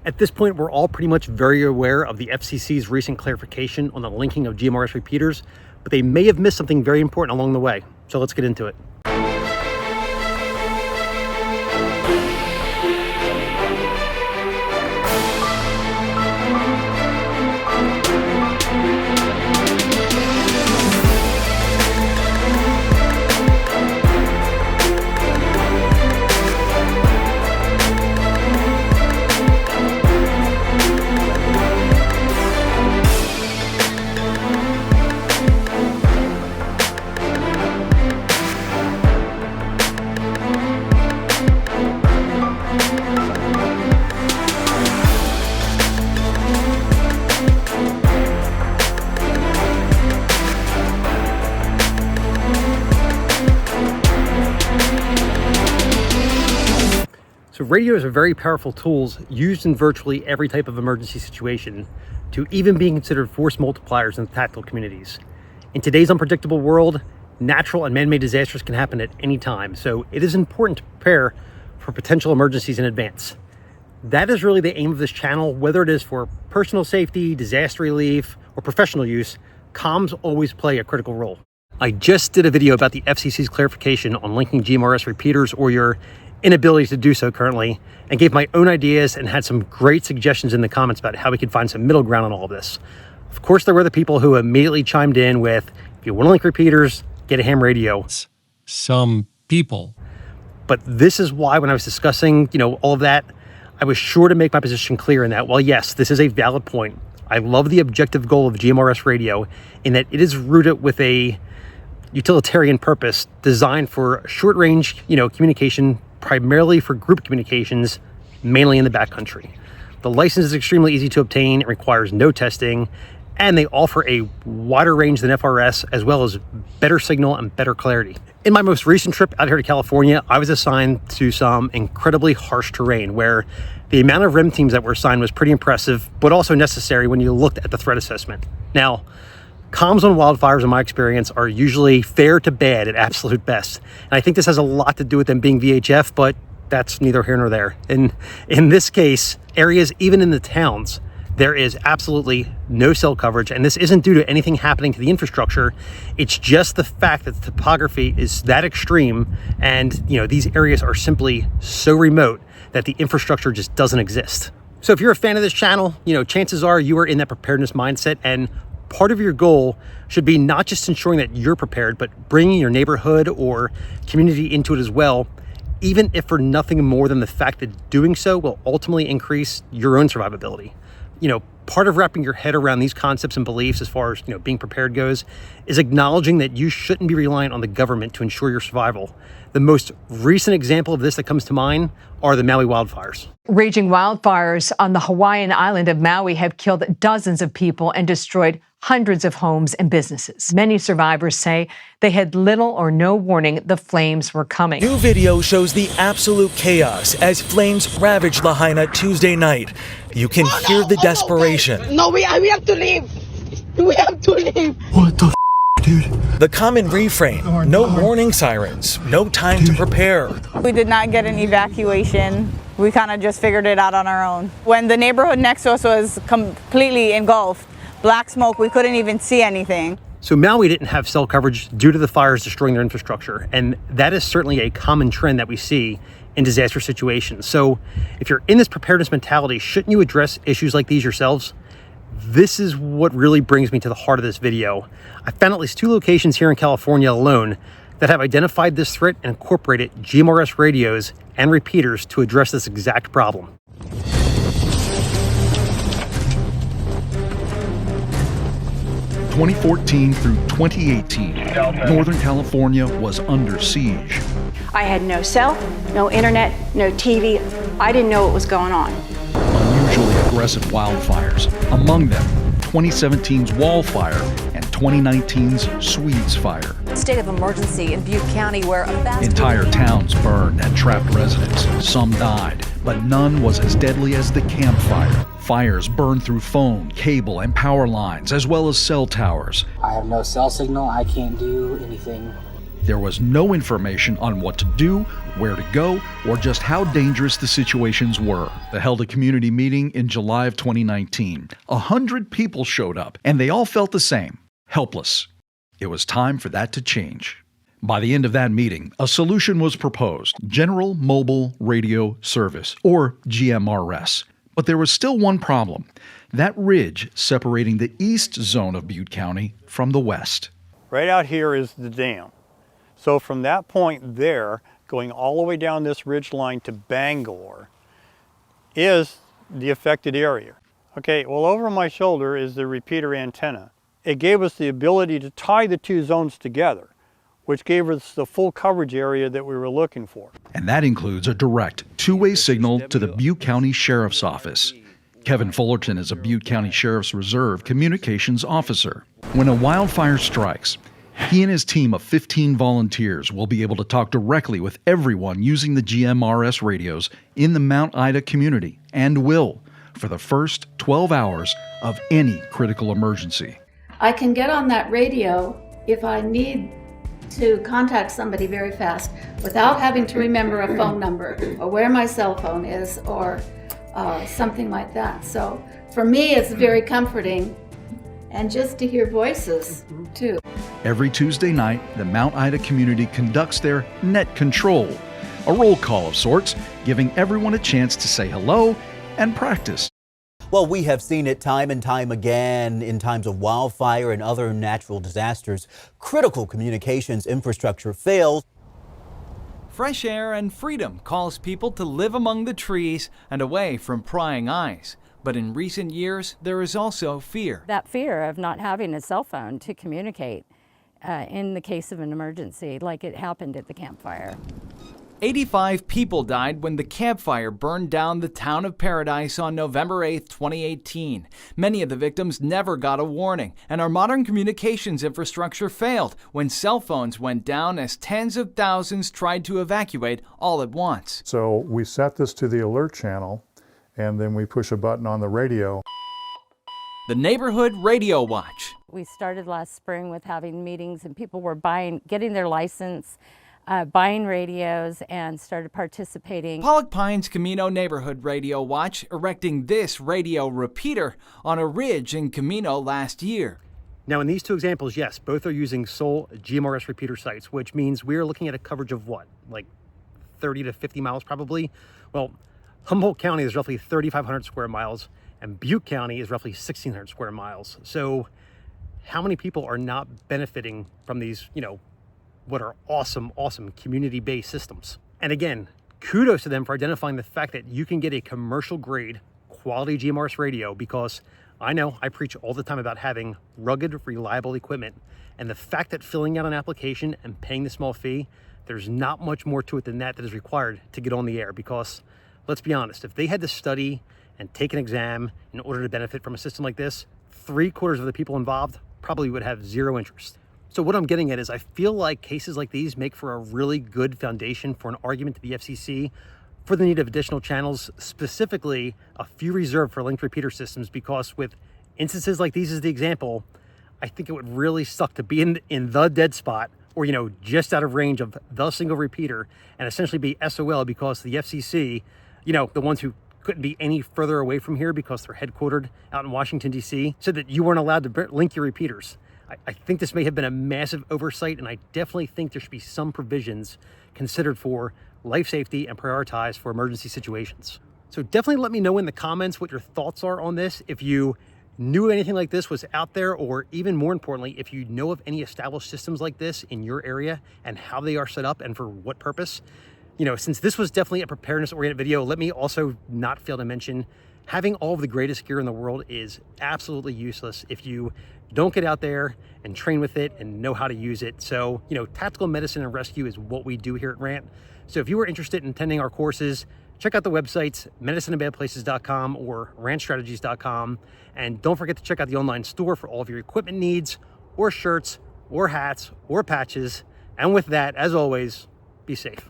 At this point, we're all pretty much very aware of the FCC's recent clarification on the linking of GMRS repeaters, but they may have missed something very important along the way. So let's get into it. So radios are very powerful tools used in virtually every type of emergency situation, to even being considered force multipliers in tactical communities. In today's unpredictable world, natural and man-made disasters can happen at any time, so it is important to prepare for potential emergencies in advance. That is really the aim of this channel, whether it is for personal safety, disaster relief, or professional use. Comms always play a critical role. I just did a video about the FCC's clarification on linking GMRS repeaters, or your inability to do so currently, and gave my own ideas and had some great suggestions in the comments about how we could find some middle ground on all of this. Of course, there were the people who immediately chimed in with, if you want to link repeaters, get a ham radio. Some people. But this is why when I was discussing, all of that, I was sure to make my position clear in that, while yes, this is a valid point, I love the objective goal of GMRS radio in that it is rooted with a utilitarian purpose designed for short-range, communication, primarily for group communications, mainly in the backcountry. The license is extremely easy to obtain, it requires no testing, and they offer a wider range than FRS, as well as better signal and better clarity. In my most recent trip out here to California, I was assigned to some incredibly harsh terrain where the amount of REM teams that were assigned was pretty impressive, but also necessary when you looked at the threat assessment. Now, comms on wildfires, in my experience, are usually fair to bad at absolute best. And I think this has a lot to do with them being VHF, but that's neither here nor there. And in this case, areas, even in the towns, there is absolutely no cell coverage. And this isn't due to anything happening to the infrastructure. It's just the fact that the topography is that extreme. And, these areas are simply so remote that the infrastructure just doesn't exist. So if you're a fan of this channel, chances are you are in that preparedness mindset, and part of your goal should be not just ensuring that you're prepared, but bringing your neighborhood or community into it as well, even if for nothing more than the fact that doing so will ultimately increase your own survivability. Part of wrapping your head around these concepts and beliefs as far as, being prepared goes, is acknowledging that you shouldn't be reliant on the government to ensure your survival. The most recent example of this that comes to mind are the Maui wildfires. Raging wildfires on the Hawaiian island of Maui have killed dozens of people and destroyed hundreds of homes and businesses. Many survivors say they had little or no warning the flames were coming. New video shows the absolute chaos as flames ravaged Lahaina Tuesday night. You can hear the desperation. No, we have to leave. We have to leave. What the dude? The common refrain, no warning sirens, no time to prepare. We did not get an evacuation. We kind of just figured it out on our own. When the neighborhood next to us was completely engulfed, black smoke, we couldn't even see anything. So Maui didn't have cell coverage due to the fires destroying their infrastructure, and that is certainly a common trend that we see in disaster situations. So if you're in this preparedness mentality, shouldn't you address issues like these yourselves? This is what really brings me to the heart of this video. I found at least 2 locations here in California alone that have identified this threat and incorporated GMRS radios and repeaters to address this exact problem. 2014 through 2018, Northern California was under siege. I had no cell, no internet, no TV. I didn't know what was going on. Unusually aggressive wildfires, among them 2017's Wildfire and 2019's Swedes Fire. State of emergency in Butte County where a vast... Entire towns burned and trapped residents. Some died, but none was as deadly as the Camp Fire. Fires burned through phone, cable, and power lines, as well as cell towers. I have no cell signal. I can't do anything. There was no information on what to do, where to go, or just how dangerous the situations were. They held a community meeting in July of 2019. 100 people showed up, and they all felt the same: helpless. It was time for that to change. By the end of that meeting, a solution was proposed: General Mobile Radio Service, or GMRS. But there was still one problem: that ridge separating the east zone of Butte County from the west. Right out here is the dam. So from that point there, going all the way down this ridge line to Bangor, is the affected area. Okay, well, over my shoulder is the repeater antenna. It gave us the ability to tie the two zones together, which gave us the full coverage area that we were looking for. And that includes a direct two-way signal to the Butte County Sheriff's Office. Kevin Fullerton is a Butte County Sheriff's Reserve communications officer. When a wildfire strikes, he and his team of 15 volunteers will be able to talk directly with everyone using the GMRS radios in the Mount Ida community, and will for the first 12 hours of any critical emergency. I can get on that radio if I need to contact somebody very fast without having to remember a phone number or where my cell phone is or something like that. So for me, it's very comforting, and just to hear voices too. Every Tuesday night, the Mount Ida community conducts their net control, a roll call of sorts, giving everyone a chance to say hello and practice. Well, we have seen it time and time again in times of wildfire and other natural disasters. Critical communications infrastructure fails. Fresh air and freedom calls people to live among the trees and away from prying eyes. But in recent years, there is also fear. That fear of not having a cell phone to communicate in the case of an emergency, like it happened at the campfire. 85 people died when the campfire burned down the town of Paradise on November 8, 2018. Many of the victims never got a warning, and our modern communications infrastructure failed when cell phones went down as tens of thousands tried to evacuate all at once. So we set this to the alert channel, and then we push a button on the radio. The Neighborhood Radio Watch. We started last spring with having meetings, and people were getting their license, buying radios, and started participating. Pollock Pines Camino Neighborhood Radio Watch erecting this radio repeater on a ridge in Camino last year. Now, in these two examples, yes, both are using sole GMRS repeater sites, which means we're looking at a coverage of what, like 30 to 50 miles probably? Well, Humboldt County is roughly 3,500 square miles, and Butte County is roughly 1,600 square miles. So how many people are not benefiting from these, what are awesome community-based systems? And again, kudos to them for identifying the fact that you can get a commercial-grade quality GMRS radio, because I know I preach all the time about having rugged, reliable equipment, and the fact that filling out an application and paying the small fee, there's not much more to it than that is required to get on the air. Because let's be honest, if they had to study and take an exam in order to benefit from a system like this, 3/4 of the people involved probably would have zero interest. So what I'm getting at is I feel like cases like these make for a really good foundation for an argument to the FCC for the need of additional channels, specifically a few reserved for linked repeater systems, because with instances like these as the example, I think it would really suck to be in the dead spot, or just out of range of the single repeater, and essentially be SOL because the FCC, the ones who couldn't be any further away from here because they're headquartered out in Washington, D.C., said that you weren't allowed to link your repeaters. I think this may have been a massive oversight, and I definitely think there should be some provisions considered for life safety and prioritized for emergency situations. So definitely let me know in the comments what your thoughts are on this. If you knew anything like this was out there, or even more importantly, if you know of any established systems like this in your area and how they are set up and for what purpose. Since this was definitely a preparedness-oriented video, let me also not fail to mention having all of the greatest gear in the world is absolutely useless if you don't get out there and train with it and know how to use it. So, tactical medicine and rescue is what we do here at RANT. So if you are interested in attending our courses, check out the websites, medicineandbadplaces.com or rantstrategies.com. And don't forget to check out the online store for all of your equipment needs, or shirts, or hats, or patches. And with that, as always, be safe.